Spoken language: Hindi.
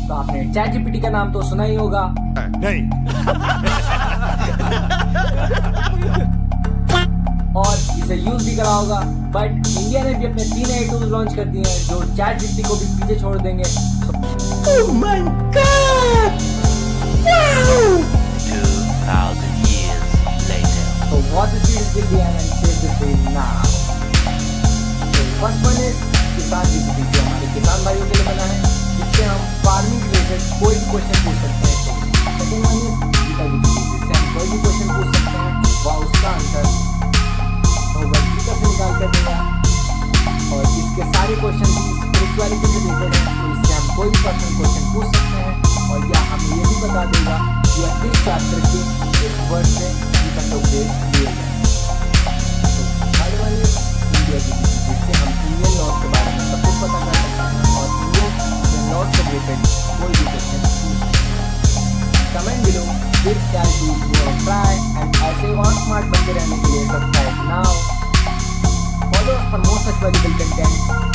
तो आपने चैट जीपीटी का नाम तो सुना ही होगा। नहीं। और इसे यूज भी करा होगा, बट इंडिया ने भी अपने 3 नए टूल्स लॉन्च कर दिए हैं जो चैट जीपीटी को भी पीछे छोड़ देंगे। Oh my God! Wow! 2000 years later. So what this series will be and save this video now. So first one is किसान जीपीटी, जो हमारे किसान भाइयों के लिए बना है, जिससे हम फार्मिंग रिलेटेड कोई भी क्वेश्चन पूछ सकते हैं। Second one is Gita GPT, जिससे हम कोई भी क्वेश्चन पूछ सकते हैं वह उसका आंसर गीता से निकाल कर देगा। और इसके सारे क्वेश्चन भी स्पिरिचुअलिटी से रिलेटेड हैं, तो इससे हम कोई भी पर्सनल क्वेश्चन पूछ सकते हैं और या हमें ये भी बता देगा कि यह इस चैप्टर के इस वर्ड से गीता के उपदेश दिए गए। तो third one is India GPT, जिससे हम इंडियन लॉज के बारे में सब कुछ पता कर सकते हैं और इंडियन लॉज से रिलेटेड कोई भी क्वेश्चन पूछ सकते हैं। Comment below which can do your try and ऐसे और स्मार्ट बनते रहने के लिए subscribe now. Follow us for more such valuable content.